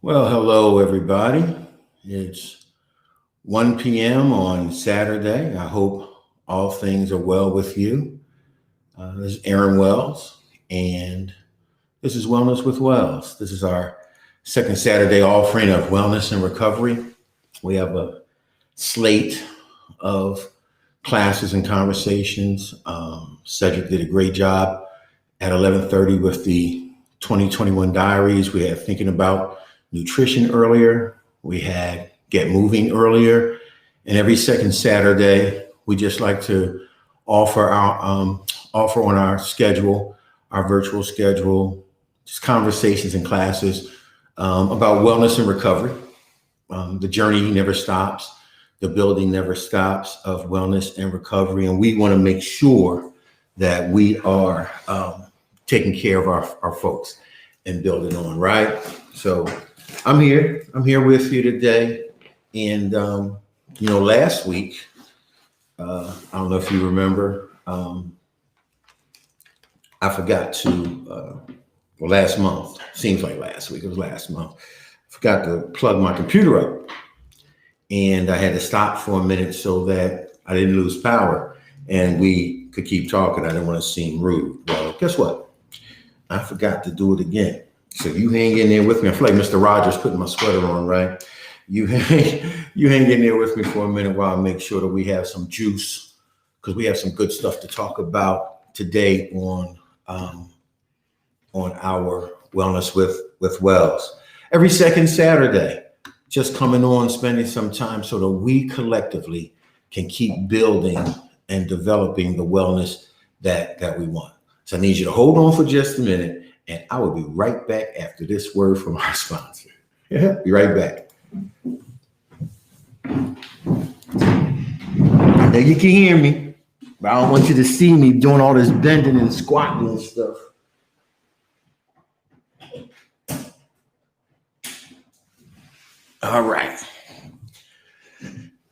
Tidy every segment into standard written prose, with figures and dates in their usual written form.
Well, hello, everybody. It's 1 p.m. on Saturday. I hope all things are well with you. This is Aaron Wells, and this is Wellness with Wells. This is our second Saturday offering of wellness and recovery. We have a slate of classes and conversations. Cedric did a great job at 11:30 with the 2021 diaries. We had thinking about nutrition earlier. We had get moving earlier, and every second Saturday, we just like to offer offer on our schedule, our virtual schedule, just conversations and classes about wellness and recovery. The journey never stops. The building never stops of wellness and recovery, and we want to make sure that we are taking care of our folks and building on, right? So I'm here with you today. And, last week, I don't know if you remember, I forgot to, last month, seems like last week, it was last month, I forgot to plug my computer up. And I had to stop for a minute so that I didn't lose power and we could keep talking. I didn't want to seem rude. Well, guess what? I forgot to do it again. So you hang in there with me. I feel like Mr. Rogers putting my sweater on, right? You hang in there with me for a minute while I make sure that we have some juice, because we have some good stuff to talk about today on our Wellness with Wells. Every second Saturday, just coming on, spending some time so that we collectively can keep building and developing the wellness that we want. So I need you to hold on for just a minute, and I will be right back after this word from our sponsor. Be right back. Now you can hear me, but I don't want you to see me doing all this bending and squatting and stuff. All right.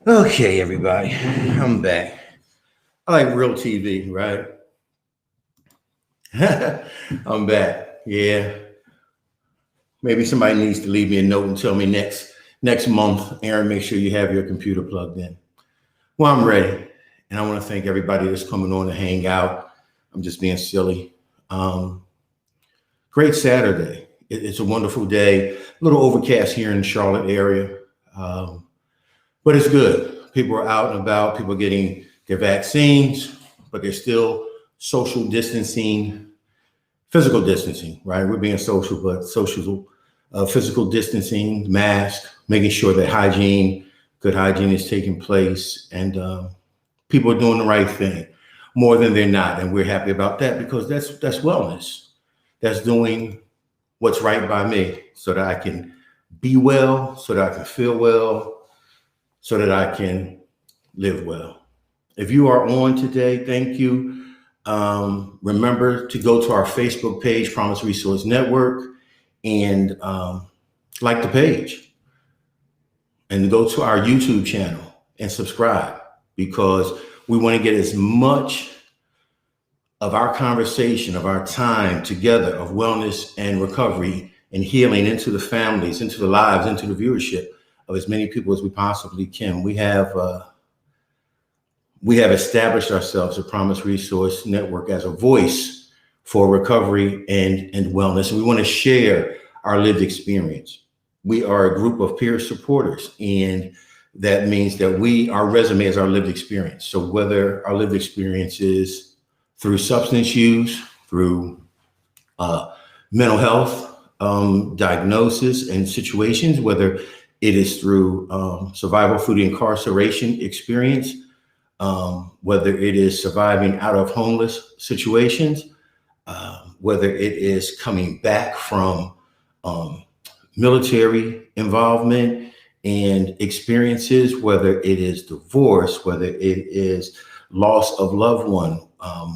Okay, everybody, I'm back. I like real TV, right? I'm back. Yeah. Maybe somebody needs to leave me a note and tell me next month, Aaron, make sure you have your computer plugged in. Well, I'm ready. And I want to thank everybody that's coming on to hang out. I'm just being silly. Great Saturday. It's a wonderful day. A little overcast here in the Charlotte area. But it's good. People are out and about. People are getting their vaccines, but they're still social distancing, physical distancing, right? We're being social, but physical distancing, mask, making sure that good hygiene is taking place, and people are doing the right thing more than they're not. And we're happy about that, because that's wellness. That's doing what's right by me so that I can be well, so that I can feel well, so that I can live well. If you are on today, thank you. Remember to go to our Facebook page, Promise Resource Network, and like the page, and go to our YouTube channel and subscribe, because we want to get as much of our conversation, of our time together, of wellness and recovery and healing into the families, into the lives, into the viewership of as many people as we possibly can. We have established ourselves at Promise Resource Network as a voice for recovery and wellness. And we want to share our lived experience. We are a group of peer supporters, and that means that our resume is our lived experience. So whether our lived experience is through substance use, through mental health diagnosis and situations, whether it is through survival through the incarceration experience, whether it is surviving out of homeless situations, whether it is coming back from military involvement and experiences, whether it is divorce, whether it is loss of loved one.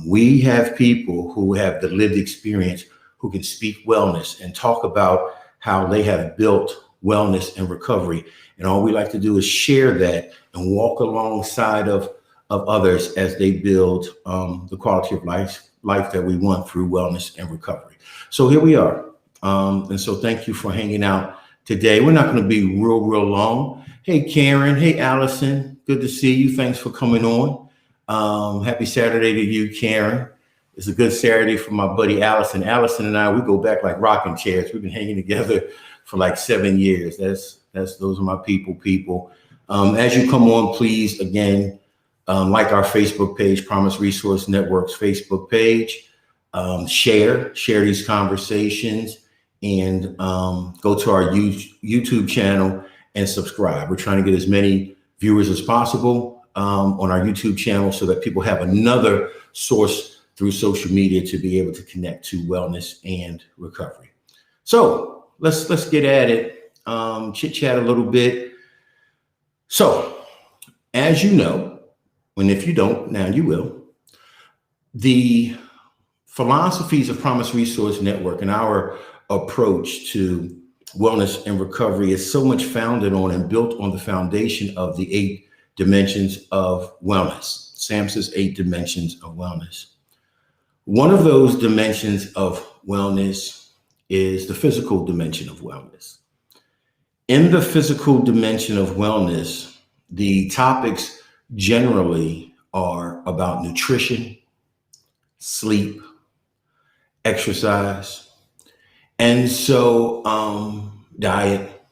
We have people who have the lived experience who can speak wellness and talk about how they have built wellness and recovery. And all we like to do is share that and walk alongside of others as they build the quality of life that we want through wellness and recovery. So here we are. And so thank you for hanging out today. We're not going to be real long. Hey, Karen. Hey, Allison. Good to see you. Thanks for coming on. Happy Saturday to you, Karen. It's a good Saturday for my buddy Allison. Allison and I, we go back like rocking chairs. We've been hanging together for like 7 years. Those are my people. As you come on, please, again, like our Facebook page, Promise Resource Network's Facebook page. Share these conversations, and go to our YouTube channel and subscribe. We're trying to get as many viewers as possible on our YouTube channel so that people have another source through social media to be able to connect to wellness and recovery. So let's get at it. Chit chat a little bit. So, as you know, and if you don't, now you will, the philosophies of Promise Resource Network and our approach to wellness and recovery is so much founded on and built on the foundation of the 8 dimensions of wellness, SAMHSA's 8 dimensions of wellness. One of those dimensions of wellness is the physical dimension of wellness. In the physical dimension of wellness, the topics generally are about nutrition, sleep, exercise, and so diet.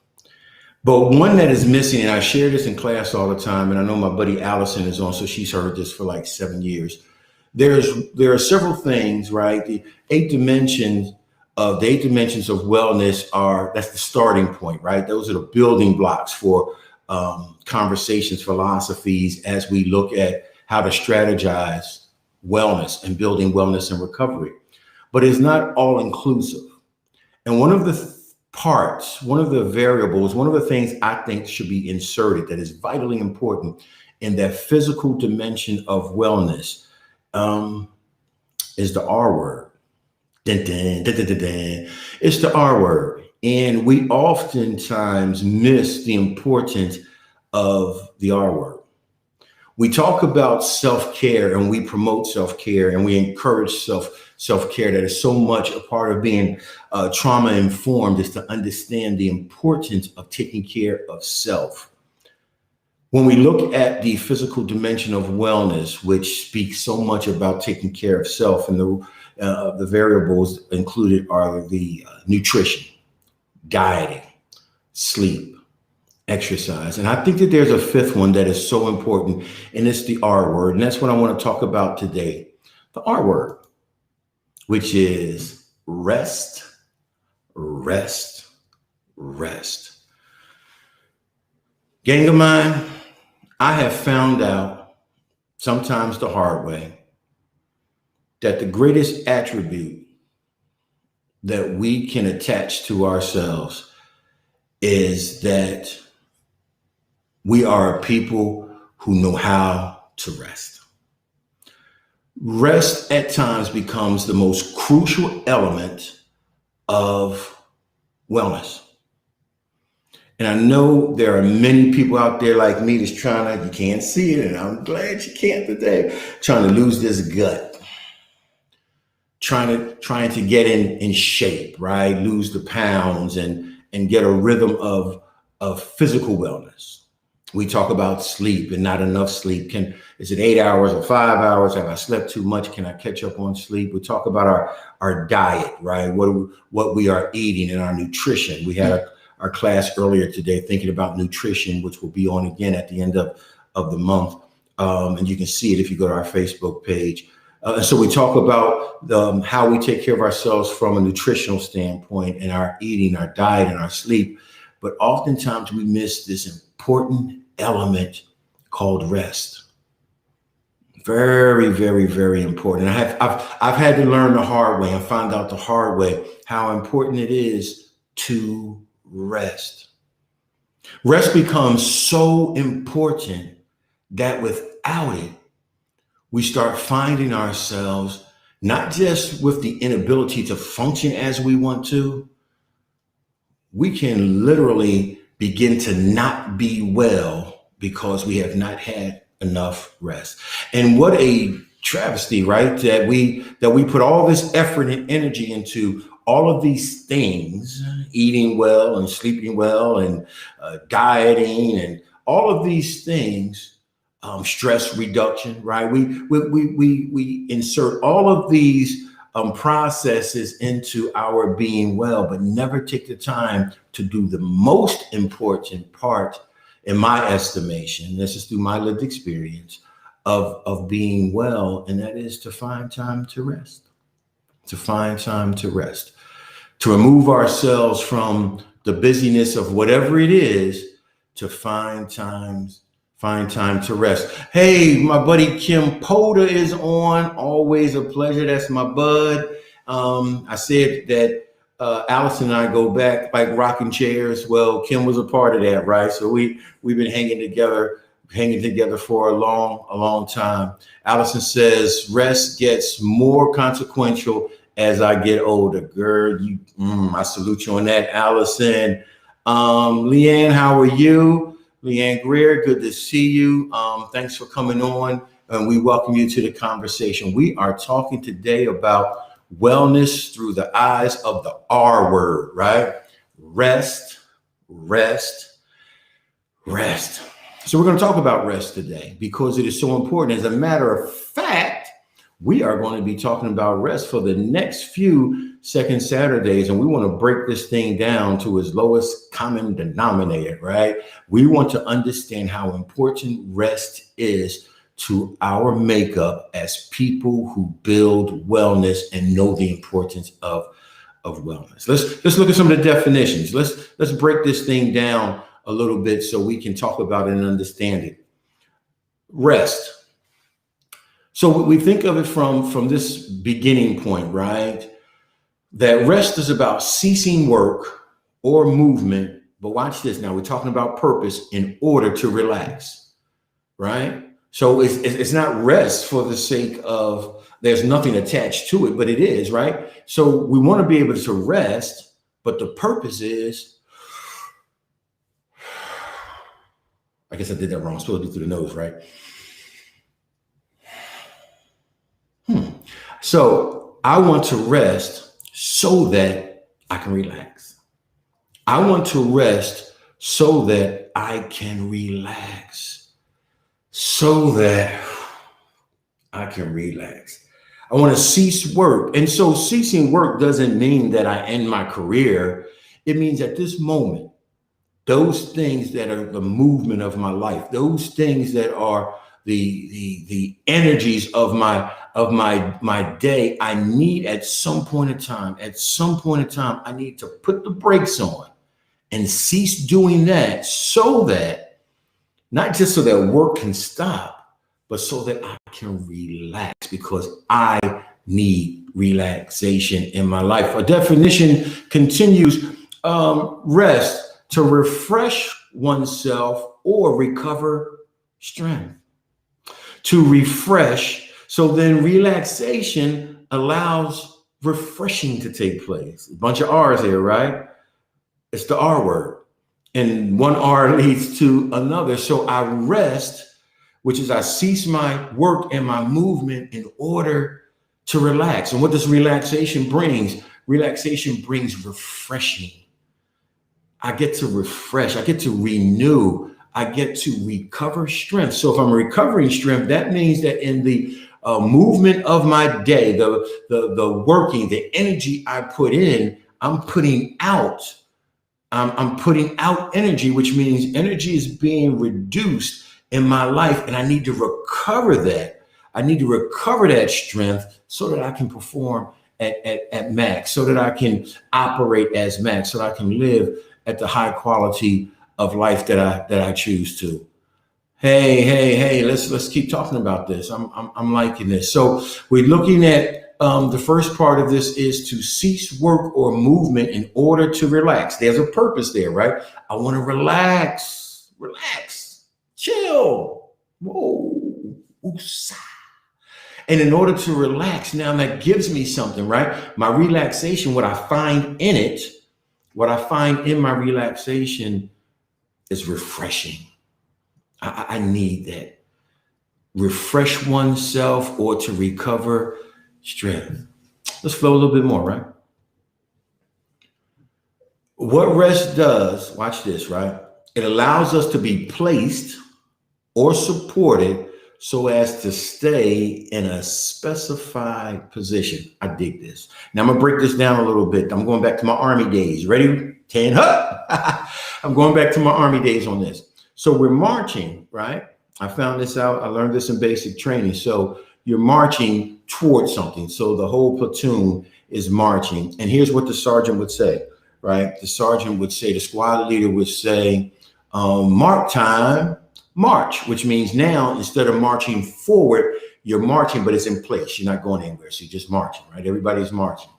But one that is missing, and I share this in class all the time, and I know my buddy Allison is on, so she's heard this for like 7 years. There are several things, right? The 8 dimensions of wellness that's the starting point, right? Those are the building blocks for conversations, philosophies, as we look at how to strategize wellness and building wellness and recovery. But it's not all inclusive. And one of the parts, one of the variables, one of the things I think should be inserted that is vitally important in that physical dimension of wellness is the R word. Dun, dun, dun, dun, dun, dun. It's the R word. And we oftentimes miss the importance of the R word. We talk about self-care and we promote self-care and we encourage self-care. That is so much a part of being trauma informed, is to understand the importance of taking care of self. When we look at the physical dimension of wellness, which speaks so much about taking care of self, and the variables included are the nutrition, dieting, sleep, exercise. And I think that there's a 5th one that is so important, and it's the R word. And that's what I want to talk about today. The R word, which is rest, rest, rest. Gang of mine, I have found out, sometimes the hard way, that the greatest attribute that we can attach to ourselves is that we are a people who know how to rest. Rest at times becomes the most crucial element of wellness. And I know there are many people out there like me that's trying to, you can't see it, and I'm glad you can't today, trying to lose this gut, trying to get in shape, right? Lose the pounds and get a rhythm of physical wellness. We talk about sleep and not enough sleep. Is it 8 hours or 5 hours? Have I slept too much? Can I catch up on sleep? We talk about our diet, right? What we are eating and our nutrition. We had our class earlier today thinking about nutrition, which will be on again at the end of the month. And you can see it if you go to our Facebook page. So we talk about how we take care of ourselves from a nutritional standpoint and our eating, our diet, and our sleep. But oftentimes we miss this important element called rest. Very, very, very important. I've had to learn the hard way and find out the hard way how important it is to rest. Rest becomes so important that without it, we start finding ourselves not just with the inability to function as we want to, we can literally begin to not be well because we have not had enough rest. And what a travesty, right? That we put all this effort and energy into all of these things, eating well and sleeping well and dieting and all of these things, stress reduction, right? We insert all of these processes into our being well, but never take the time to do the most important part, in my estimation. This is through my lived experience of being well, and that is to find time to rest, to find time to rest, to remove ourselves from the busyness of whatever it is, to find time to rest. Hey, my buddy Kim Poda is on. Always a pleasure. That's my bud. I said that Allison and I go back like rocking chairs. Well, Kim was a part of that, right? So we've been hanging together for a long time. Allison says rest gets more consequential as I get older. Girl, I salute you on that, Allison. Leanne, how are you? Leanne Greer, good to see you. Thanks for coming on, and we welcome you to the conversation. We are talking today about wellness through the eyes of the R word, right? Rest, rest, rest. So we're going to talk about rest today because it is so important. As a matter of fact, we are going to be talking about rest for the next few second Saturdays, and we want to break this thing down to its lowest common denominator, right? We want to understand how important rest is to our makeup as people who build wellness and know the importance of wellness. Let's look at some of the definitions. Let's break this thing down a little bit so we can talk about it and understand it. Rest. So we think of it from this beginning point, right? That rest is about ceasing work or movement. But watch this now. We're talking about purpose in order to relax, right? So it's not rest for the sake of there's nothing attached to it, but it is, right? So we want to be able to rest, but the purpose is, I guess I did that wrong. I'm supposed to be through the nose, right? So I want to rest so that I can relax. I want to rest so that I can relax. So that I can relax. I want to cease work. And so ceasing work doesn't mean that I end my career. It means at this moment, those things that are the movement of my life, those things that are the energies of my day, I need at some point in time, I need to put the brakes on and cease doing that so that, not just so that work can stop, but so that I can relax, because I need relaxation in my life. A definition continues, rest, to refresh oneself or recover strength. To refresh. So then relaxation allows refreshing to take place. A bunch of R's here, right? It's the R word. And one R leads to another. So I rest, which is I cease my work and my movement in order to relax. And what does relaxation bring? Relaxation brings refreshing. I get to refresh. I get to renew. I get to recover strength. So if I'm recovering strength, that means that in the movement of my day, the working, the energy I put in, I'm putting out. I'm putting out energy, which means energy is being reduced in my life, and I need to recover that. I need to recover that strength so that I can perform at max, so that I can operate as max, so that I can live at the high quality of life that I choose to. Hey, let's keep talking about this. I'm liking this. So we're looking at the first part of this is to cease work or movement in order to relax. There's a purpose there, right? I want to relax, chill. Whoa. Oosa. And in order to relax, now that gives me something, right? My relaxation, what I find in my relaxation is refreshing. I need that. Refresh oneself or to recover strength. Let's flow a little bit more, right? What rest does, watch this, right? It allows us to be placed or supported so as to stay in a specified position. I dig this. Now I'm gonna break this down a little bit. I'm going back to my Army days. Ready? 10 hut. I'm going back to my Army days on this. So we're marching, right? I found this out. I learned this in basic training. So you're marching towards something. So the whole platoon is marching. And here's what the sergeant would say, right? The sergeant would say, the squad leader would say, mark time, march, which means now instead of marching forward, you're marching, but it's in place. You're not going anywhere. So you're just marching, right? Everybody's marching.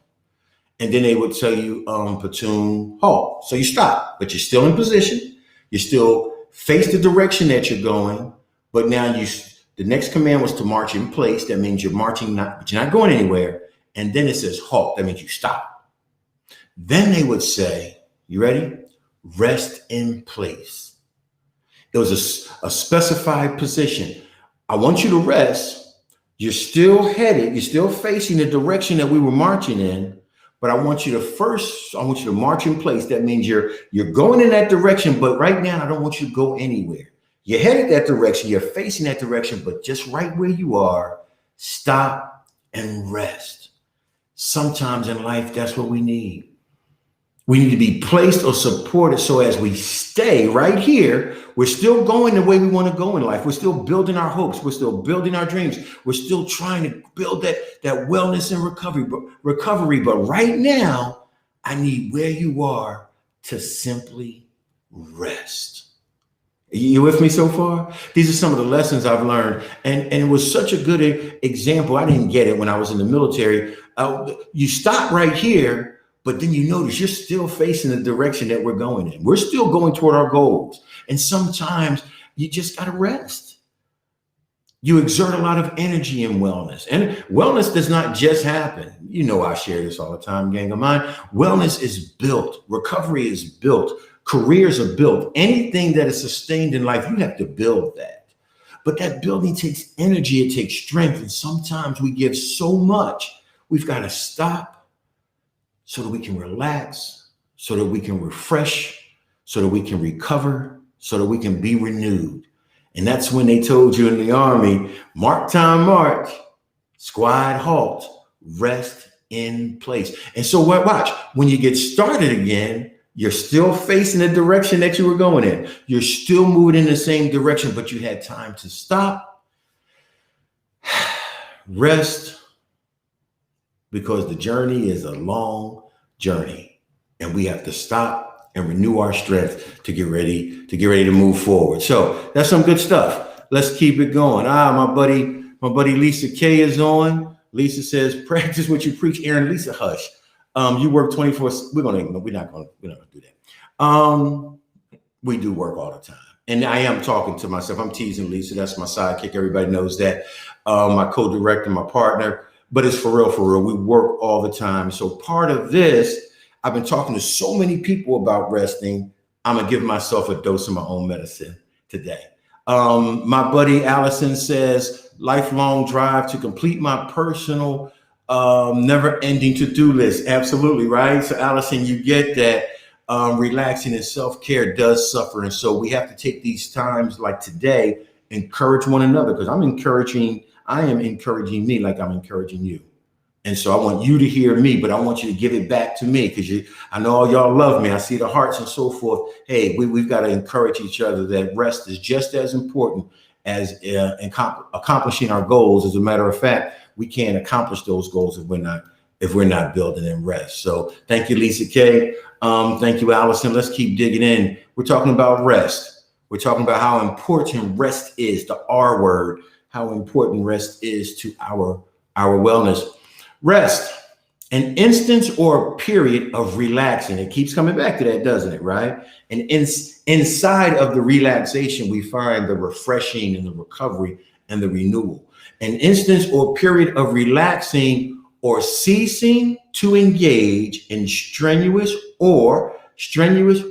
And then they would tell you, platoon, halt. So you stop, but you're still in position. You still face the direction that you're going, but now the next command was to march in place. That means you're marching, but you're not going anywhere. And then it says halt. That means you stop. Then they would say, you ready? Rest in place. It was a specified position. I want you to rest. You're still headed. You're still facing the direction that we were marching in. But I want you to march in place. That means you're going in that direction. But right now, I don't want you to go anywhere. You're headed that direction. You're facing that direction. But just right where you are, stop and rest. Sometimes in life, that's what we need. We need to be placed or supported so as we stay right here, we're still going the way we want to go in life. We're still building our hopes. We're still building our dreams. We're still trying to build that wellness and recovery. But right now, I need where you are to simply rest. You with me so far? These are some of the lessons I've learned. And it was such a good example. I didn't get it when I was in the military. You stop right here. But then you notice you're still facing the direction that we're going in. We're still going toward our goals. And sometimes you just got to rest. You exert a lot of energy in wellness. And wellness does not just happen. You know, I share this all the time, gang of mine. Wellness is built. Recovery is built. Careers are built. Anything that is sustained in life, you have to build that. But that building takes energy. It takes strength. And sometimes we give so much, we've got to stop so that we can relax, so that we can refresh, so that we can recover, so that we can be renewed. And that's when they told you in the Army, mark time, march, squad halt, rest in place. And so watch, when you get started again, you're still facing the direction that you were going in. You're still moving in the same direction, but you had time to stop, rest, because the journey is a long journey and we have to stop and renew our strength to get ready to move forward. So that's some good stuff. Let's keep it going. My buddy Lisa K is on. Lisa says, practice what you preach. Aaron, Lisa, hush. You work 24. We're not gonna do that. We do work all the time. And I am talking to myself. I'm teasing Lisa. That's my sidekick. Everybody knows that. My co-director, my partner. But it's for real. We work all the time. So part of this, I've been talking to so many people about resting. I'm going to give myself a dose of my own medicine today. My buddy Allison says, lifelong drive to complete my personal, never-ending to-do list. Absolutely, right? So Allison, you get that. Relaxing and self-care does suffer. And so we have to take these times like today, encourage one another, because I am encouraging me like I'm encouraging you. And so I want you to hear me, but I want you to give it back to me because I know all y'all love me. I see the hearts and so forth. Hey, we've got to encourage each other that rest is just as important as accomplishing our goals. As a matter of fact, we can't accomplish those goals if we're not building in rest. So thank you, Lisa K. Thank you, Allison. Let's keep digging in. We're talking about rest. We're talking about how important rest is, the R word, how important rest is to our wellness. Rest, an instance or period of relaxing. It keeps coming back to that, doesn't it, right? And inside of the relaxation, we find the refreshing and the recovery and the renewal. An instance or period of relaxing or ceasing to engage in strenuous or stressful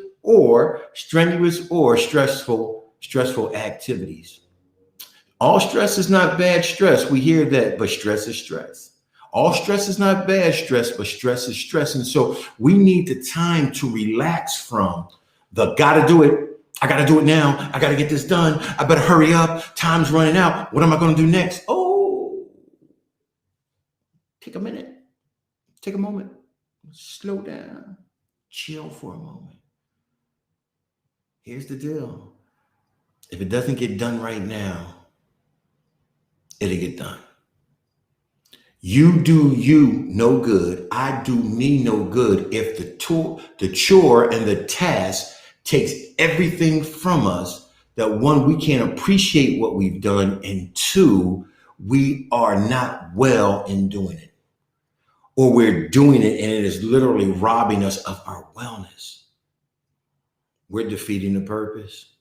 activities. All stress is not bad stress. We hear that, but stress is stress. All stress is not bad stress, but stress is stress. And so we need the time to relax from the gotta do it. I gotta do it now. I gotta get this done. I better hurry up. Time's running out. What am I gonna do next? Oh, take a minute. Take a moment. Slow down. Chill for a moment. Here's the deal. If it doesn't get done right now, it'll get done. You do you no good. I do me no good if the chore and the task takes everything from us, that one, we can't appreciate what we've done, and two, we are not well in doing it. Or we're doing it and it is literally robbing us of our wellness. We're defeating the purpose.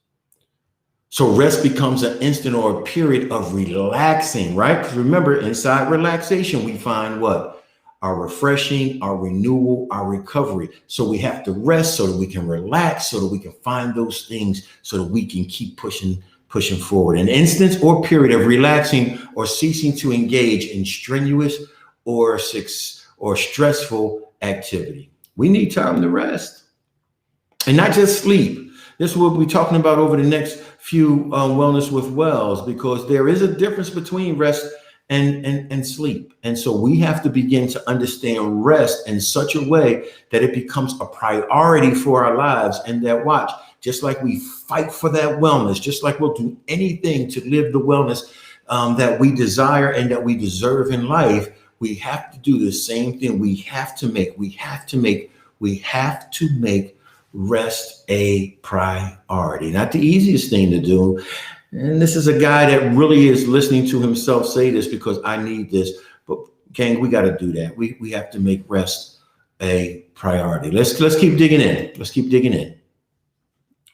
So rest becomes an instant or a period of relaxing, right? Because remember, inside relaxation, we find what? Our refreshing, our renewal, our recovery. So we have to rest so that we can relax, so that we can find those things, so that we can keep pushing forward. An instance or period of relaxing or ceasing to engage in strenuous or stressful activity. We need time to rest and not just sleep. This is what we'll be talking about over the next few Wellness with Wells, because there is a difference between rest and sleep. And so we have to begin to understand rest in such a way that it becomes a priority for our lives. And that, watch, just like we fight for that wellness, just like we'll do anything to live the wellness that we desire and that we deserve in life, we have to do the same thing. We have to make rest a priority. Not the easiest thing to do. And this is a guy that really is listening to himself say this, because I need this. But gang, we got to do that. We have to make rest a priority. Let's keep digging in. Let's keep digging in.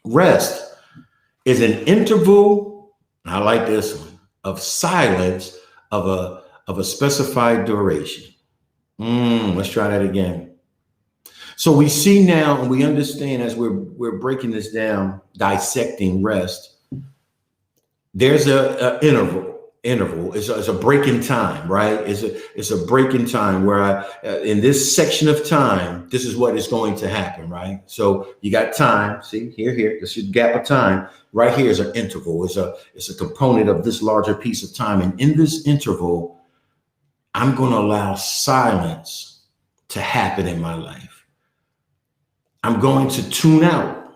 Rest is an interval, I like this one, of silence of a specified duration. Let's try that again. So we see now and we understand as we're breaking this down, dissecting rest, there's a interval. It's a break in time, right? It's a break in time where in this section of time, this is what is going to happen, right? So you got time. See here, this is gap of time. Right here is an interval. It's a component of this larger piece of time. And in this interval, I'm going to allow silence to happen in my life. I'm going to tune out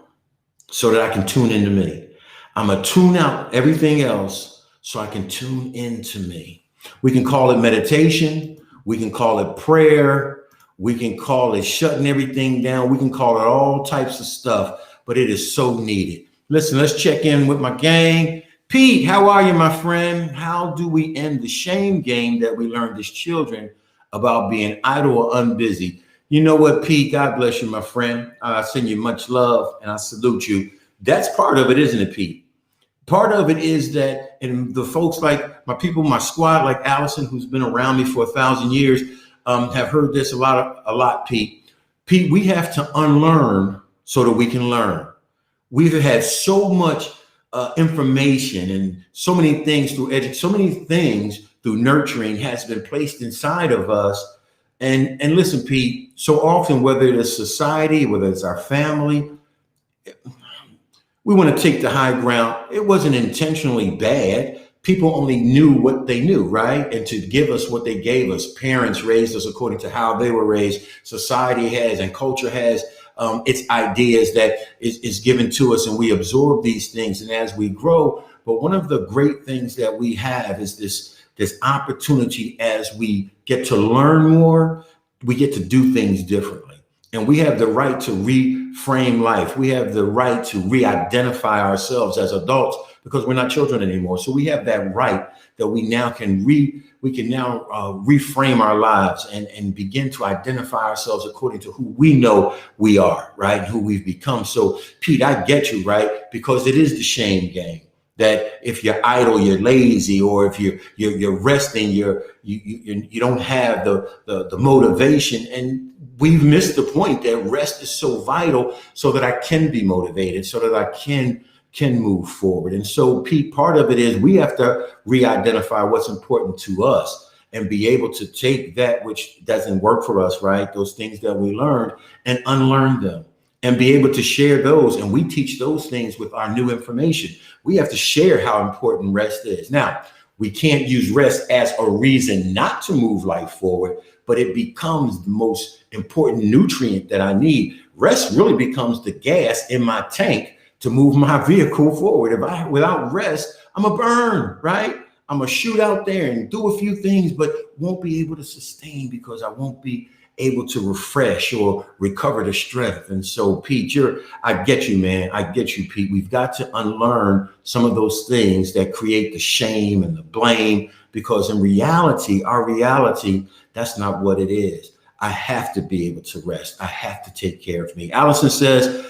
so that I can tune into me. I'm going to tune out everything else so I can tune into me. We can call it meditation. We can call it prayer. We can call it shutting everything down. We can call it all types of stuff, but it is so needed. Listen, let's check in with my gang. Pete, how are you, my friend? How do we end the shame game that we learned as children about being idle or unbusy? You know what, Pete? God bless you, my friend. I send you much love and I salute you. That's part of it, isn't it, Pete? Part of it is that, and the folks like my people, my squad, like Allison, who's been around me for 1,000 years, have heard this a lot, Pete. Pete, we have to unlearn so that we can learn. We've had so much information and so many things through nurturing has been placed inside of us. And listen, Pete, so often, whether it's society, whether it's our family, we want to take the high ground. It wasn't intentionally bad. People only knew what they knew, right? And to give us what they gave us. Parents raised us according to how they were raised. Society has and culture has its ideas that is given to us, and we absorb these things. And as we grow, but one of the great things that we have is this opportunity. As we get to learn more, we get to do things differently. And we have the right to reframe life. We have the right to re-identify ourselves as adults because we're not children anymore. So we have that right that we now can reframe our lives and begin to identify ourselves according to who we know we are, right? And who we've become. So Pete, I get you, right? Because it is the shame game. That if you're idle, you're lazy, or if you're resting, you don't have the motivation. And we've missed the point that rest is so vital so that I can be motivated, so that I can move forward. And so, Pete, part of it is we have to re-identify what's important to us and be able to take that which doesn't work for us, right? Those things that we learned, and unlearn them and be able to share those. And we teach those things with our new information. We have to share how important rest is. Now, we can't use rest as a reason not to move life forward, but it becomes the most important nutrient that I need. Rest really becomes the gas in my tank to move my vehicle forward. Without rest, I'm a burn, right? I'm gonna shoot out there and do a few things, but won't be able to sustain because I won't be able to refresh or recover the strength. And so, Pete, I get you, man. I get you, Pete. We've got to unlearn some of those things that create the shame and the blame, because in reality, our reality, that's not what it is. I have to be able to rest. I have to take care of me. Allison says,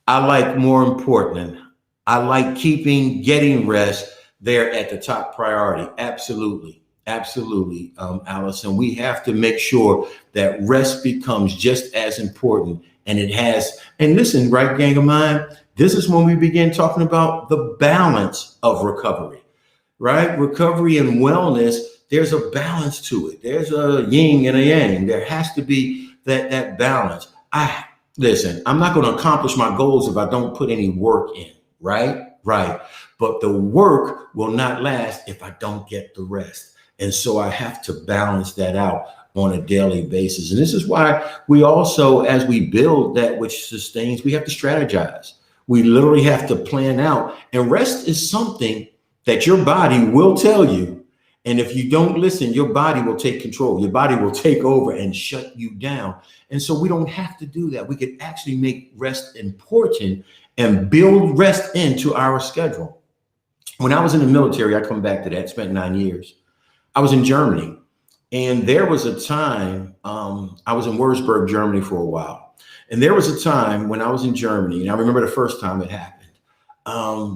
I like more important. I like getting rest there at the top priority. Absolutely. Absolutely, Allison. We have to make sure that rest becomes just as important. And it has, and listen, right, gang of mine, this is when we begin talking about the balance of recovery, right? Recovery and wellness, there's a balance to it. There's a yin and a yang. There has to be that balance. Listen, I'm not going to accomplish my goals if I don't put any work in, right? Right. But the work will not last if I don't get the rest. And so I have to balance that out on a daily basis. And this is why we also, as we build that which sustains, we have to strategize. We literally have to plan out. And rest is something that your body will tell you. And if you don't listen, your body will take control. Your body will take over and shut you down. And so we don't have to do that. We could actually make rest important and build rest into our schedule. When I was in the military, I come back to that, spent 9 years. I was in Germany, and there was a time, I was in Würzburg, Germany for a while. And there was a time when I was in Germany, and I remember the first time it happened,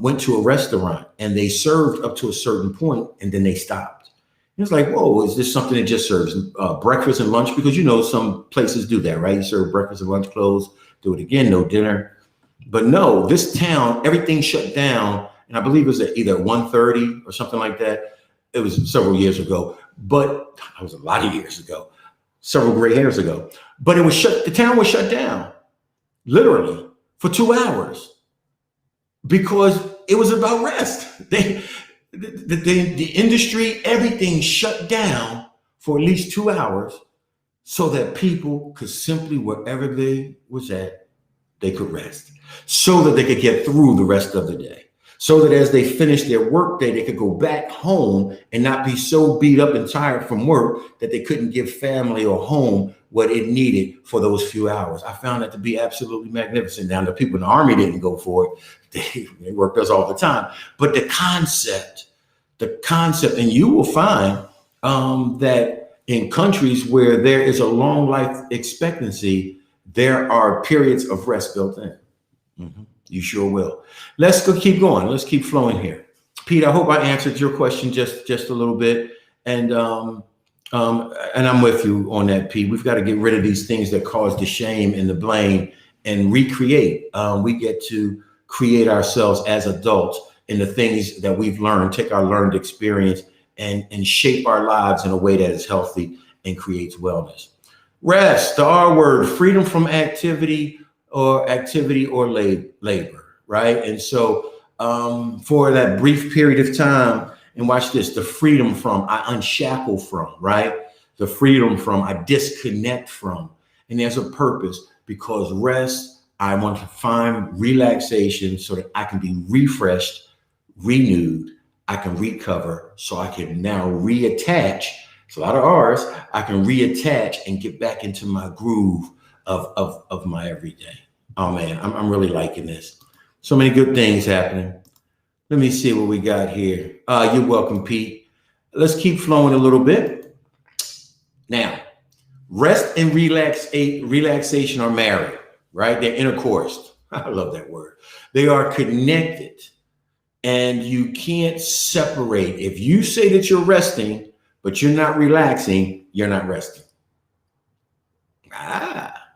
went to a restaurant and they served up to a certain point and then they stopped. And it's like, whoa, is this something that just serves breakfast and lunch? Because, you know, some places do that, right? You serve breakfast and lunch, close, do it again, no dinner. But no, this town, everything shut down. And I believe it was at either 1:30 or something like that. It was several years ago, but it was a lot of years ago, several gray hairs ago. But the town was shut down, literally, for 2 hours because it was about rest. The industry, everything shut down for at least 2 hours so that people could simply, wherever they was at, they could rest, so that they could get through the rest of the day. So that as they finished their workday, they could go back home and not be so beat up and tired from work that they couldn't give family or home what it needed for those few hours. I found that to be absolutely magnificent. Now, the people in the Army didn't go for it. They worked us all the time. But the concept, and you will find that in countries where there is a long life expectancy, there are periods of rest built in. Mm-hmm. You sure will. Let's go keep going. Let's keep flowing here. Pete, I hope I answered your question just a little bit. And I'm with you on that, Pete. We've got to get rid of these things that cause the shame and the blame and recreate. We get to create ourselves as adults in the things that we've learned, take our learned experience and shape our lives in a way that is healthy and creates wellness. Rest, the R word, freedom from activity or labor, right? And so for that brief period of time, and watch this, the freedom from, I unshackle from, right? The freedom from, I disconnect from. And there's a purpose, because rest, I want to find relaxation so that I can be refreshed, renewed, I can recover, so I can now reattach. It's a lot of R's. I can reattach and get back into my groove of my everyday. Oh man, I'm really liking this. So many good things happening. Let me see what we got here. You're welcome, Pete. Let's keep flowing a little bit. Now, rest and relaxation are married, right? They're intercoursed. I love that word. They are connected, and you can't separate. If you say that you're resting, but you're not relaxing, you're not resting.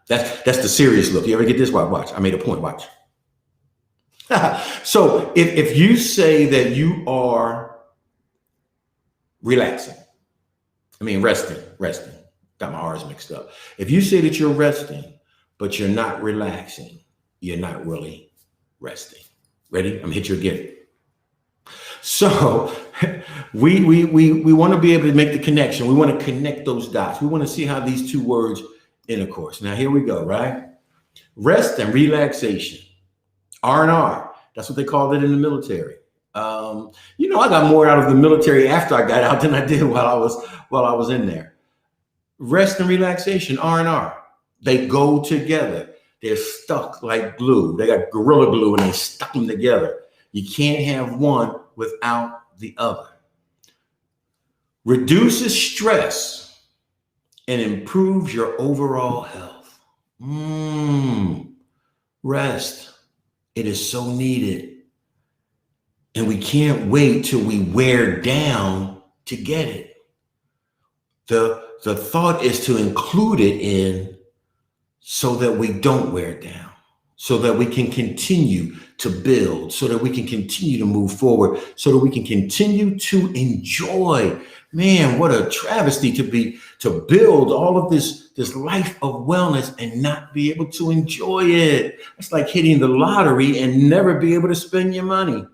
That's the serious look. You ever get this? Watch. I made a point. Watch. So if you say that you are relaxing Resting. Got my R's mixed up. If you say that you're resting, but you're not relaxing, you're not really resting. Ready? I'm gonna hit you again. So we want to be able to make the connection. We want to connect those dots. We want to see how these two words intercourse. Now here we go, right? Rest and relaxation. R&R. That's what they called it in the military. I got more out of the military after I got out than I did while I was in there. Rest and relaxation, R&R. They go together. They're stuck like glue. They got Gorilla Glue and they stuck them together. You can't have one without the other. Reduces stress and improves your overall health. Rest. It is so needed. And we can't wait till we wear down to get it. The thought is to include it in so that we don't wear down, so that we can continue to build, so that we can continue to move forward, so that we can continue to enjoy. Man, what a travesty to build all of this life of wellness and not be able to enjoy it. It's like hitting the lottery and never be able to spend your money,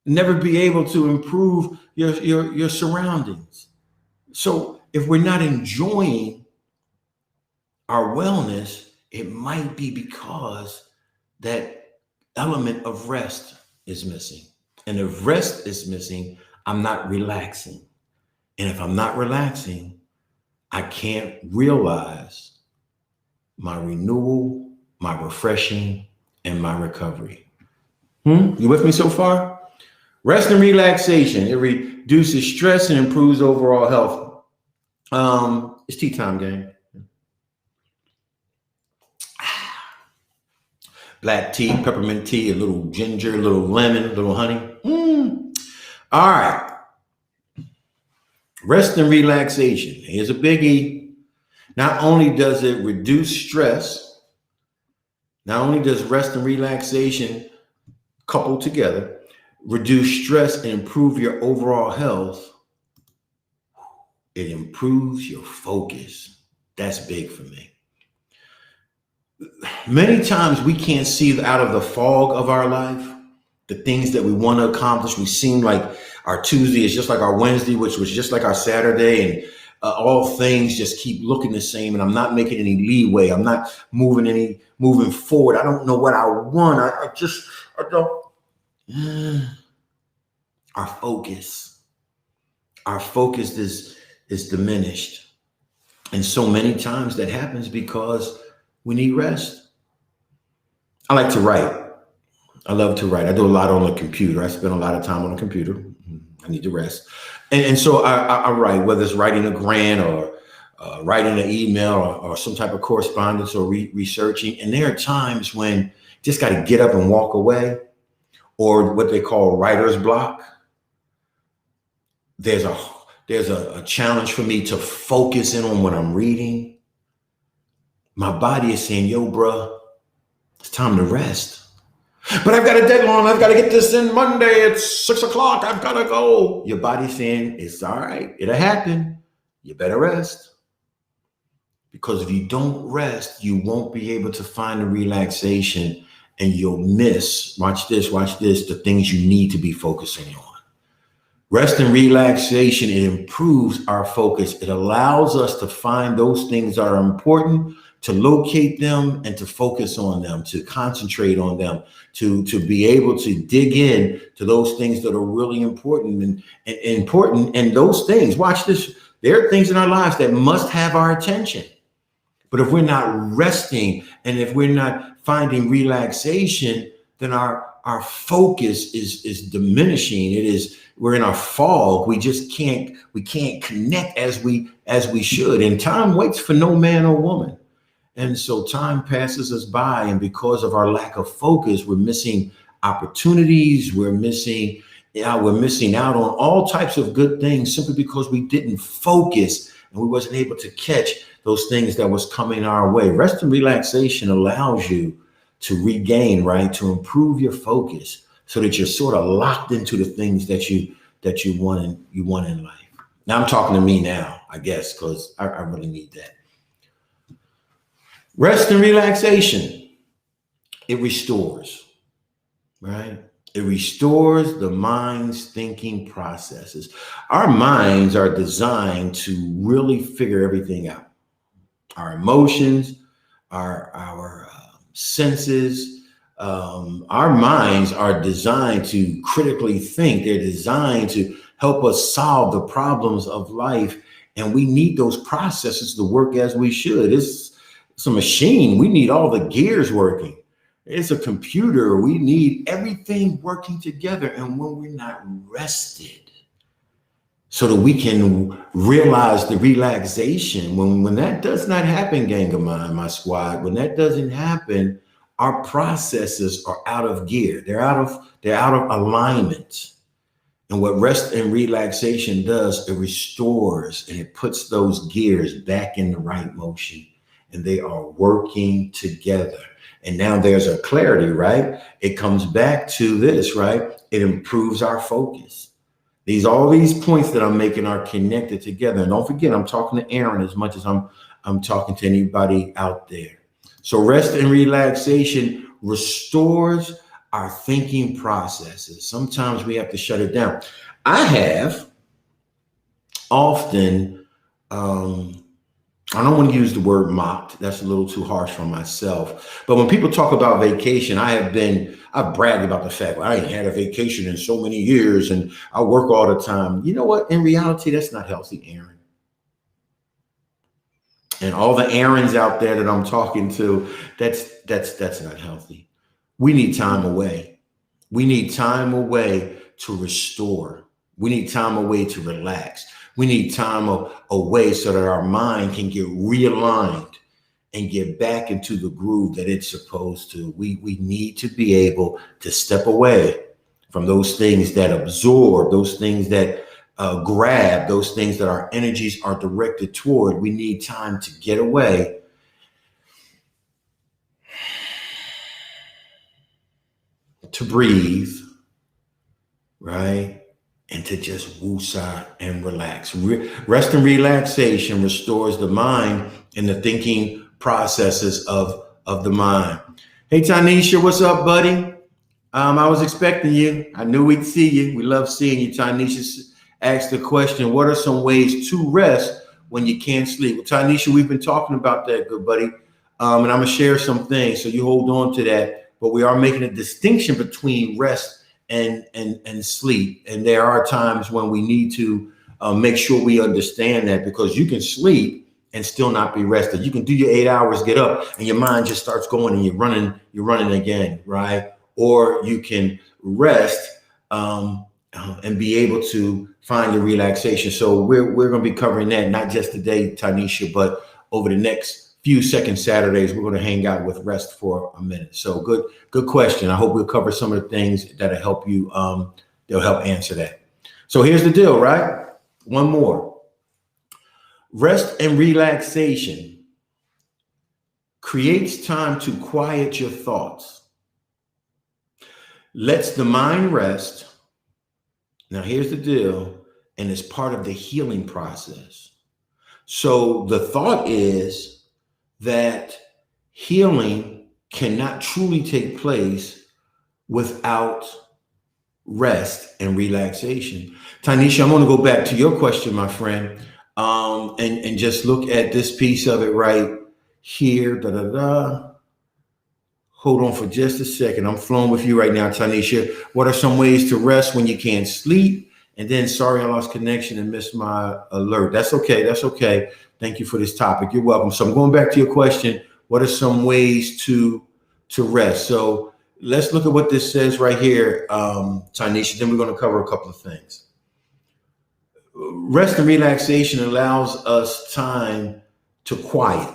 never be able to improve your surroundings. So if we're not enjoying our wellness, it might be because that element of rest is missing. And if rest is missing, I'm not relaxing. And if I'm not relaxing, I can't realize my renewal, my refreshing, and my recovery. You with me so far? Rest and relaxation. It reduces stress and improves overall health. It's tea time, gang. Black tea, peppermint tea, a little ginger, a little lemon, a little honey. All right. Rest and relaxation. Here's a biggie. Not only does it reduce stress, not only does rest and relaxation coupled together reduce stress and improve your overall health, it improves your focus. That's big for me. Many times we can't see out of the fog of our life the things that we want to accomplish. We seem like our Tuesday is just like our Wednesday, which was just like our Saturday, and all things just keep looking the same, and I'm not making any leeway. I'm not moving forward. I don't know what I want. I don't. Our focus is diminished. And so many times that happens because we need rest. I like to write. I love to write. I do a lot on the computer. I spend a lot of time on the computer. I need to rest. And so I write, whether it's writing a grant or writing an email or some type of correspondence or researching. And there are times when you just got to get up and walk away, or what they call writer's block. There's a challenge for me to focus in on what I'm reading. My body is saying, yo, bro, it's time to rest. But I've got a deadline. I've got to get this in Monday at 6 o'clock. I've got to go. Your body's saying, it's all right. It'll happen. You better rest. Because if you don't rest, you won't be able to find the relaxation, and you'll miss, watch this, the things you need to be focusing on. Rest and relaxation, it improves our focus. It allows us to find those things that are important, to locate them and to focus on them, to concentrate on them, to be able to dig in to those things that are really important and those things, watch this, there are things in our lives that must have our attention. But if we're not resting and if we're not finding relaxation, then our focus is diminishing. We're in a fog. We can't connect as we should. And time waits for no man or woman. And so time passes us by, and because of our lack of focus, we're missing opportunities. We're missing out on all types of good things simply because we didn't focus and we wasn't able to catch those things that was coming our way. Rest and relaxation allows you to regain, right, to improve your focus so that you're sort of locked into the things that you want in life. Now I'm talking to me now, I guess, because I really need that. Rest and relaxation, it restores, right? It restores the mind's thinking processes. Our minds are designed to really figure everything out. Our emotions, our senses, our minds are designed to critically think. They're designed to help us solve the problems of life. And we need those processes to work as we should. It's a machine. We need all the gears working. It's a computer. We need everything working together. And when we're not rested, so that we can realize the relaxation, when that does not happen, gang of mine, my squad, when that doesn't happen, our processes are out of gear. They're out of alignment. And what rest and relaxation does, it restores and it puts those gears back in the right motion, and they are working together. And now there's a clarity, right? It comes back to this, right? It improves our focus. All these points that I'm making are connected together. And don't forget, I'm talking to Aaron as much as I'm talking to anybody out there. So rest and relaxation restores our thinking processes. Sometimes we have to shut it down. I have often, I don't want to use the word mocked. That's a little too harsh for myself. But when people talk about vacation, I've bragged about the fact I ain't had a vacation in so many years and I work all the time. You know what? In reality, that's not healthy, Aaron. And all the Aarons out there that I'm talking to, that's not healthy. We need time away. We need time away to restore. We need time away to relax. We need time away so that our mind can get realigned and get back into the groove that it's supposed to. We need to be able to step away from those things that absorb, those things that grab, those things that our energies are directed toward. We need time to get away to breathe, right? And to just woosah and relax. Rest and relaxation restores the mind and the thinking processes of the mind. Hey, Tanisha, what's up, buddy? I was expecting you. I knew we'd see you. We love seeing you. Tanisha asked the question, what are some ways to rest when you can't sleep? Well, Tanisha, we've been talking about that, good buddy. And I'm going to share some things, so you hold on to that. But we are making a distinction between rest and sleep. And there are times when we need to make sure we understand that, because you can sleep and still not be rested. You can do your 8 hours, get up, and your mind just starts going and you're running again, right? Or you can rest and be able to find the relaxation. So we're going to be covering that, not just today, Tanisha, but over the next few second Saturdays, we're going to hang out with rest for a minute. So good question. I hope we'll cover some of the things that'll help you. They'll help answer that. So here's the deal, right? One more. Rest and relaxation creates time to quiet your thoughts, lets the mind rest. Now here's the deal, and it's part of the healing process. So the thought is that healing cannot truly take place without rest and relaxation. Tanisha, I'm going to go back to your question, my friend, and just look at this piece of it right here. Hold on for just a second. I'm flowing with you right now, Tanisha. What are some ways to rest when you can't sleep? And then, sorry, I lost connection and missed my alert. That's okay. That's okay. Thank you for this topic. You're welcome. So I'm going back to your question. What are some ways to rest? So let's look at what this says right here, Tanisha. Then we're going to cover a couple of things. Rest and relaxation allows us time to quiet.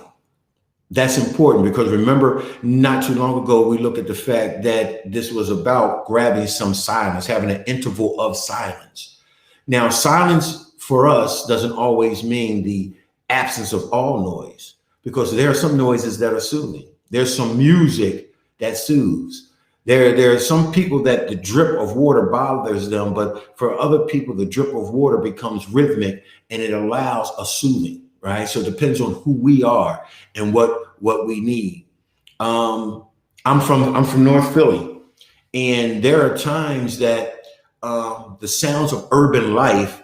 That's important, because remember, not too long ago, we looked at the fact that this was about grabbing some silence, having an interval of silence. Now, silence for us doesn't always mean the absence of all noise, because there are some noises that are soothing. There's some music that soothes. There are some people that the drip of water bothers them, but for other people, the drip of water becomes rhythmic and it allows a soothing, right? So it depends on who we are and what we need. Um, I'm from North Philly, and there are times that the sounds of urban life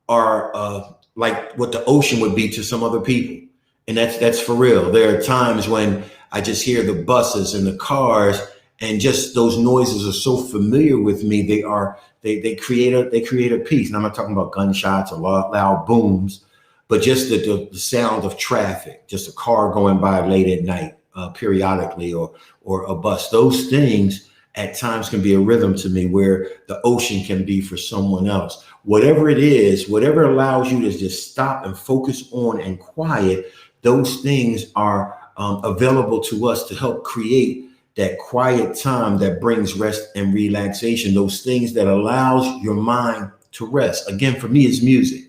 are like what the ocean would be to some other people, and that's for real. There are times when I just hear the buses and the cars, and just those noises are so familiar with me. They create a peace. And I'm not talking about gunshots or loud booms, but just the sound of traffic, just a car going by late at night, periodically, or a bus. Those things at times can be a rhythm to me, where the ocean can be for someone else. Whatever it is, whatever allows you to just stop and focus on and quiet, those things are available to us to help create that quiet time that brings rest and relaxation. Those things that allows your mind to rest. Again, for me, it's music.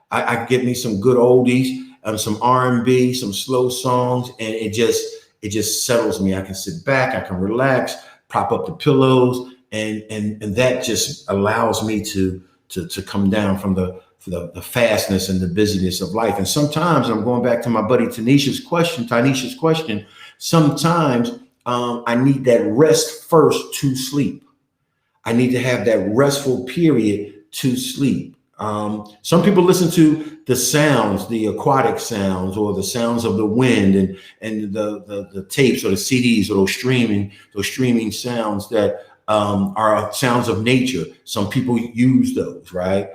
I get me some good oldies, some R&B, some slow songs, and it just settles me. I can sit back, I can relax, prop up the pillows, and that just allows me to come down from the fastness and the busyness of life. And sometimes, I'm going back to my buddy Tanisha's question. Sometimes I need that rest first to sleep. I need to have that restful period to sleep. Some people listen to the sounds, the aquatic sounds, or the sounds of the wind, and the tapes or the CDs, or those streaming sounds that are sounds of nature. Some people use those, right?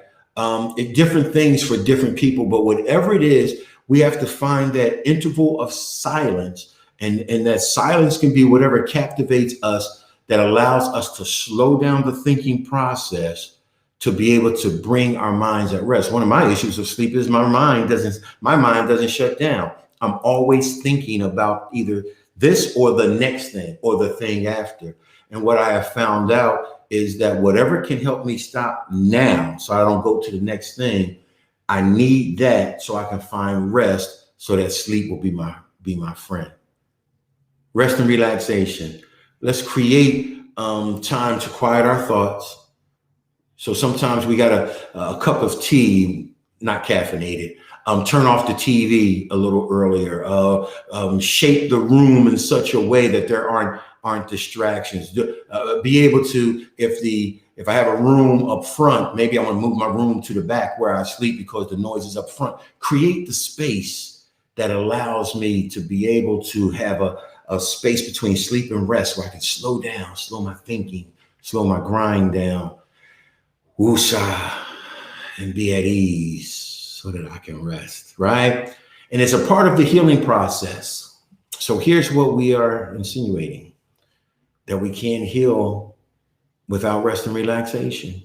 Different things for different people, but whatever it is, we have to find that interval of silence, and that silence can be whatever captivates us, that allows us to slow down the thinking process, to be able to bring our minds at rest. One of my issues of sleep is my mind doesn't shut down. I'm always thinking about either this or the next thing or the thing after. And what I have found out is that whatever can help me stop now so I don't go to the next thing, I need that so I can find rest, so that sleep will be my friend. Rest and relaxation. Let's create time to quiet our thoughts. So sometimes we got a cup of tea, not caffeinated. Turn off the TV a little earlier. Shape the room in such a way that there aren't distractions. Be able to, if I have a room up front, maybe I want to move my room to the back where I sleep because the noise is up front. Create the space that allows me to be able to have a space between sleep and rest, where I can slow down, slow my thinking, slow my grind down. Woosah, and be at ease so that I can rest, right? And it's a part of the healing process. So here's what we are insinuating: that we can't heal without rest and relaxation.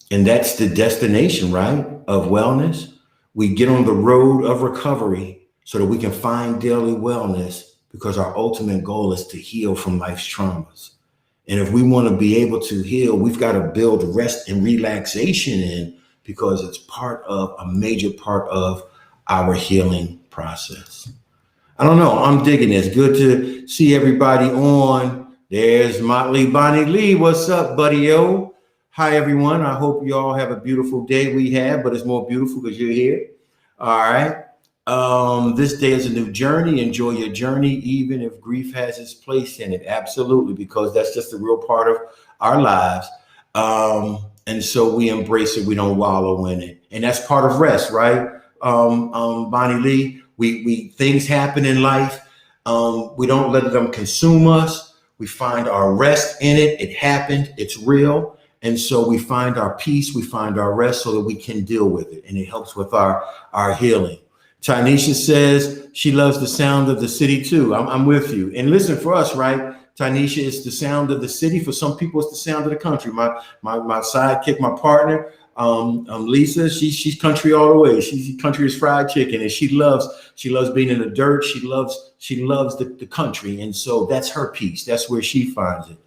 And that's the destination, right, of wellness. We get on the road of recovery so that we can find daily wellness, because our ultimate goal is to heal from life's traumas. And if we want to be able to heal, we've got to build rest and relaxation in, because it's a major part of our healing process. I don't know. I'm digging this. Good to see everybody on. There's Motley Bonnie Lee. What's up, buddy? Yo. Hi, everyone. I hope you all have a beautiful day. We have, but it's more beautiful because you're here. All right. This day is a new journey. Enjoy your journey, even if grief has its place in it. Absolutely, because that's just a real part of our lives. And so we embrace it. We don't wallow in it. And that's part of rest, right? Bonnie Lee, we things happen in life. We don't let them consume us. We find our rest in it. It happened. It's real. And so we find our peace. We find our rest so that we can deal with it. And it helps with our healing. Tanisha says she loves the sound of the city too. I'm with you. And listen, for us, right, Tanisha, it's the sound of the city. For some people, it's the sound of the country. My sidekick, my partner, Lisa, she's country all the way. She's country as fried chicken, and she loves being in the dirt. She loves the country, and so that's her piece. That's where she finds it.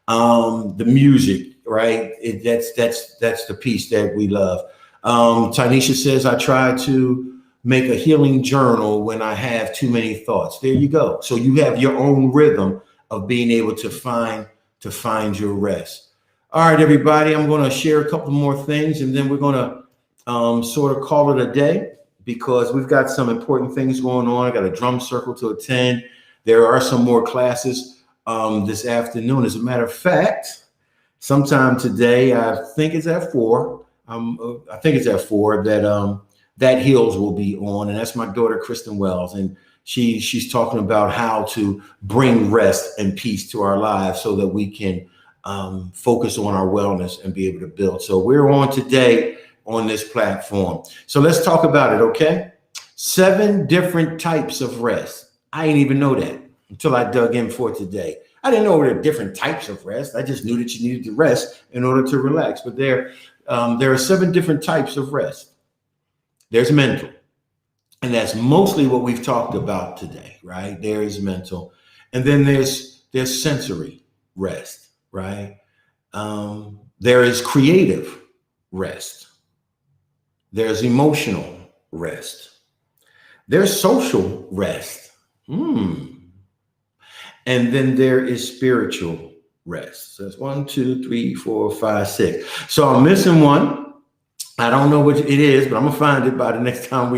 The music, right? That's the piece that we love. Tanisha says, I try to make a healing journal when I have too many thoughts. There you go. So you have your own rhythm of being able to find to find your rest. All right, everybody, I'm going to share a couple more things, and then we're going to sort of call it a day, because we've got some important things going on. I got a drum circle to attend. There are some more classes this afternoon. As a matter of fact, sometime today, I think it's at 4. I think it's at 4 that Heals will be on, and that's my daughter, Kristen Wells, and she's talking about how to bring rest and peace to our lives so that we can focus on our wellness and be able to build. So we're on today on this platform. So let's talk about it, okay? 7 different types of rest. I didn't even know that until I dug in for today. I didn't know there were different types of rest. I just knew that you needed to rest in order to relax. But there are 7 different types of rest. There's mental, and that's mostly what we've talked about today, right? There is mental, and then there's sensory rest, right? There is creative rest. There's emotional rest. There's social rest. And then there is spiritual rest. So that's 1, 2, 3, 4, 5, 6. So I'm missing one. I don't know what it is, but I'm gonna find it by the next time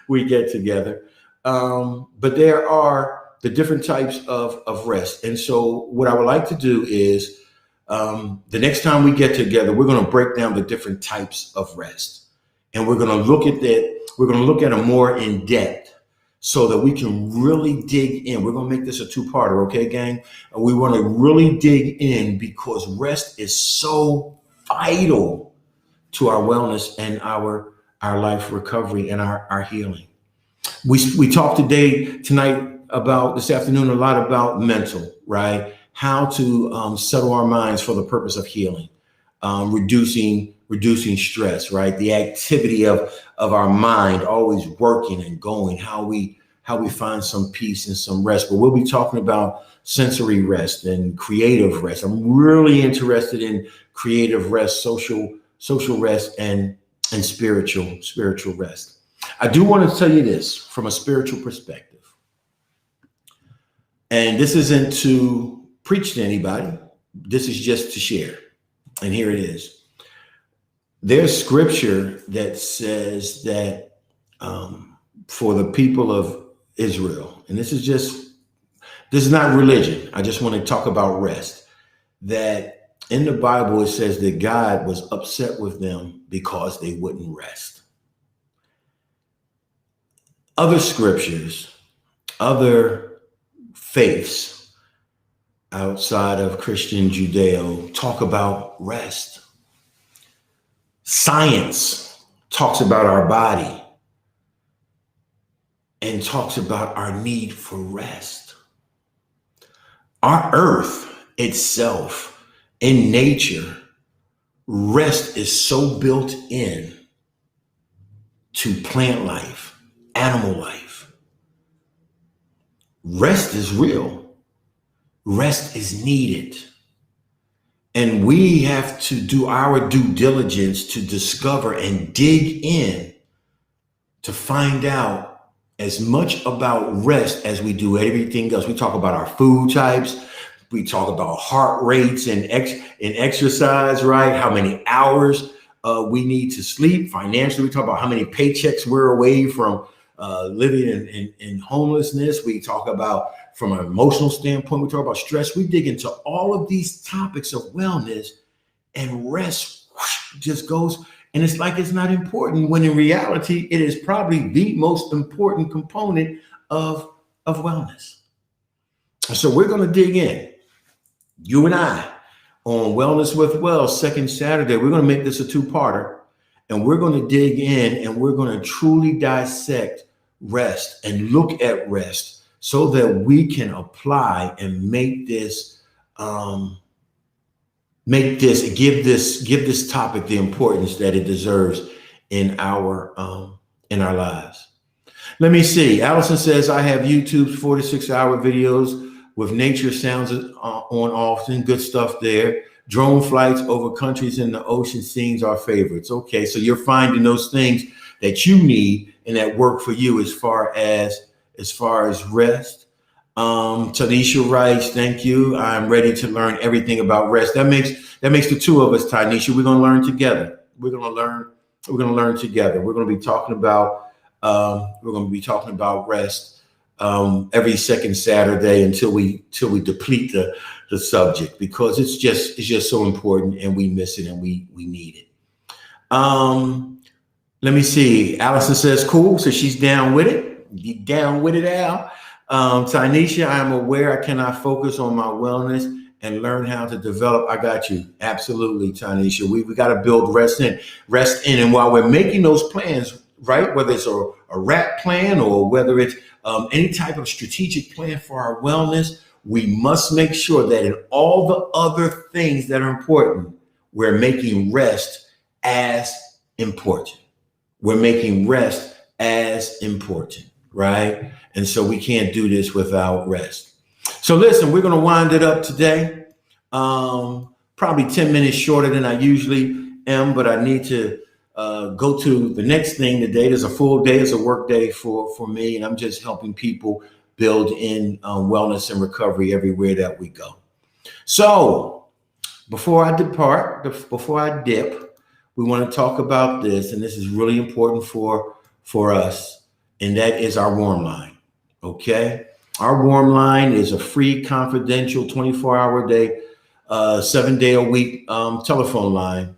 we get together. But there are the different types of rest. And so what I would like to do is the next time we get together, we're gonna break down the different types of rest. And we're gonna look at that, we're gonna look at them more in depth so that we can really dig in. We're gonna make this a 2-parter, okay, gang? And we wanna really dig in because rest is so vital to our wellness and our life recovery and our healing. We talked this afternoon, a lot about mental, right? How to settle our minds for the purpose of healing, reducing stress, right? The activity of our mind always working and going, how we find some peace and some rest. But we'll be talking about sensory rest and creative rest. I'm really interested in creative rest, social rest, and spiritual rest. I do want to tell you this from a spiritual perspective. And this isn't to preach to anybody. This is just to share. And here it is. There's scripture that says that for the people of Israel, and this is not religion. I just want to talk about rest. That in the Bible, it says that God was upset with them because they wouldn't rest. Other scriptures, other faiths outside of Christian Judeo talk about rest. Science talks about our body and talks about our need for rest. Our earth itself, in nature, rest is so built in to plant life, animal life. Rest is real. Rest is needed. And we have to do our due diligence to discover and dig in to find out as much about rest as we do everything else. We talk about our food types. We talk about heart rates and exercise, right? How many hours we need to sleep. Financially, we talk about how many paychecks we're away from living in homelessness. We talk about from an emotional standpoint, we talk about stress. We dig into all of these topics of wellness, and rest just goes, and it's like it's not important, when in reality, it is probably the most important component of wellness. So we're going to dig in. You and I on Wellness with Wells, second Saturday, we're going to make this a 2-parter, and we're going to dig in and we're going to truly dissect rest and look at rest so that we can apply and give this topic the importance that it deserves in our lives. Let me see. Allison says, I have YouTube's 4 to 6 hour videos with nature sounds on often. Good stuff there. Drone flights over countries in the ocean scenes are favorites. Okay, so you're finding those things that you need and that work for you as far as rest. Tanisha writes, thank you. I'm ready to learn everything about rest. That makes the two of us, Tanisha. We're gonna learn together. We're gonna learn together. We're gonna be talking about rest every second Saturday until we deplete the subject, because it's just so important, and we miss it, and we need it. Let me see. Allison says, cool. So she's down with it. You down with it, Al? Tanisha, I am aware I cannot focus on my wellness and learn how to develop. I got you. Absolutely, Tanisha. We got to build rest in. And while we're making those plans, right, whether it's a RAP plan or whether it's any type of strategic plan for our wellness, we must make sure that in all the other things that are important, we're making rest as important. We're making rest as important, right? And so we can't do this without rest. So listen, we're going to wind it up today. Probably 10 minutes shorter than I usually am, but I need to go to the next thing today. There's a full day. It's a work day for me, and I'm just helping people build in wellness and recovery everywhere that we go. So before I dip, we want to talk about this, and this is really important for us, and that is our warm line. Okay, our warm line is a free, confidential, 24-hour day, 7-day-a-week telephone line.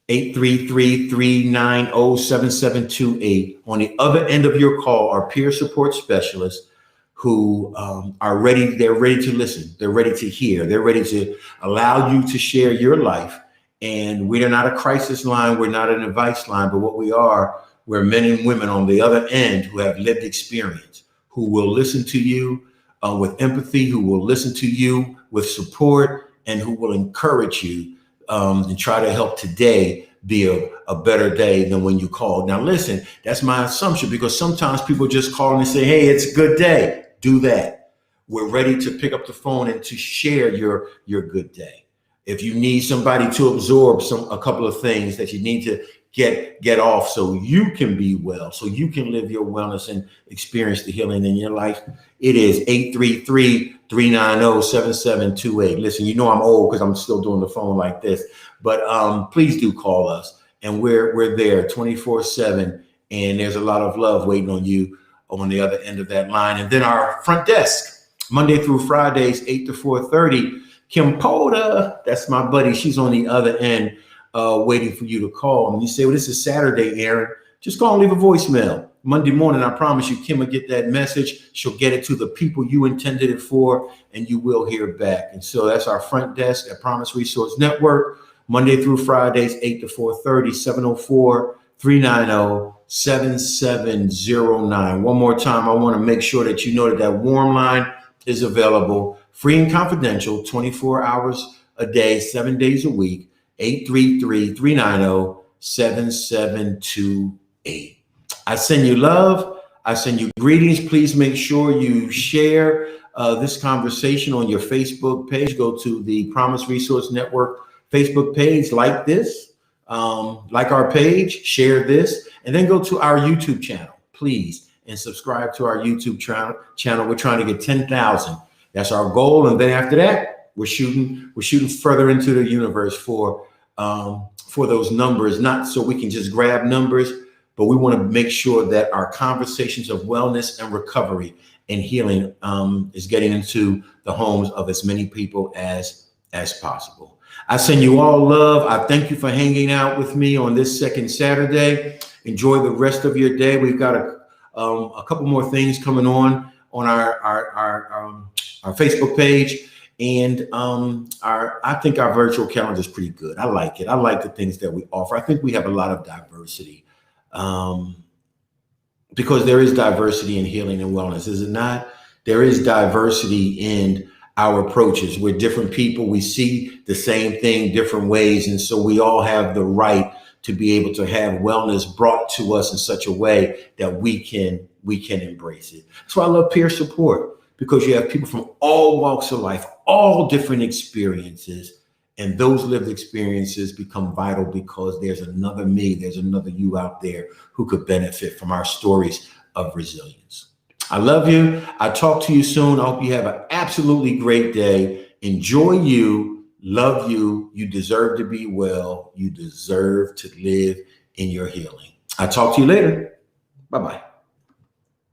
833-390-7728. On the other end of your call are peer support specialists who are ready. They're ready to listen. They're ready to hear. They're ready to allow you to share your life. And we are not a crisis line. We're not an advice line. But what we are, we're men and women on the other end who have lived experience, who will listen to you with empathy, who will listen to you with support, and who will encourage you and try to help today be a better day than when you called. Now, listen, that's my assumption, because sometimes people just call and say, hey, it's a good day. Do that. We're ready to pick up the phone and to share your good day. If you need somebody to absorb a couple of things that you need to get off so you can be well, so you can live your wellness and experience the healing in your life, it is 833-390-7728. Listen, you know I'm old because I'm still doing the phone like this, but please do call us, and we're there 24/7, and there's a lot of love waiting on you on the other end of that line. And then our front desk, Monday through Fridays, 8 to 4:30. Kim Poda, that's my buddy. She's on the other end waiting for you to call. And you say, well, this is Saturday, Aaron. Just call and leave a voicemail. Monday morning, I promise you, Kim will get that message. She'll get it to the people you intended it for, and you will hear back. And so that's our front desk at Promise Resource Network, Monday through Fridays, 8 to 4:30, 704-390-7709. One more time, I want to make sure that you know that warm line is available, free and confidential, 24 hours a day, 7 days a week, 833-390-7728. I send you love. I send you greetings. Please make sure you share this conversation on your Facebook page. Go to the Promise Resource Network Facebook page, like this, like our page, share this, and then go to our YouTube channel, please, and subscribe to our YouTube channel. We're trying to get 10,000. That's our goal. And then after that, we're shooting further into the universe for those numbers, not so we can just grab numbers, but we want to make sure that our conversations of wellness and recovery and healing is getting into the homes of as many people as possible. I send you all love. I thank you for hanging out with me on this second Saturday. Enjoy the rest of your day. We've got a couple more things coming on our Facebook page, and I think our virtual calendar is pretty good. I like it. I like the things that we offer. I think we have a lot of diversity, because there is diversity in healing and wellness, is it not? There is diversity in our approaches. We're different people. We see the same thing different ways, and so we all have the right to be able to have wellness brought to us in such a way that we can embrace it. That's why I love peer support, because you have people from all walks of life, all different experiences, and those lived experiences become vital because there's another me, there's another you out there who could benefit from our stories of resilience. I love you. I'll talk to you soon. I hope you have an absolutely great day. Enjoy you. Love you. You deserve to be well. You deserve to live in your healing. I'll talk to you later. Bye-bye.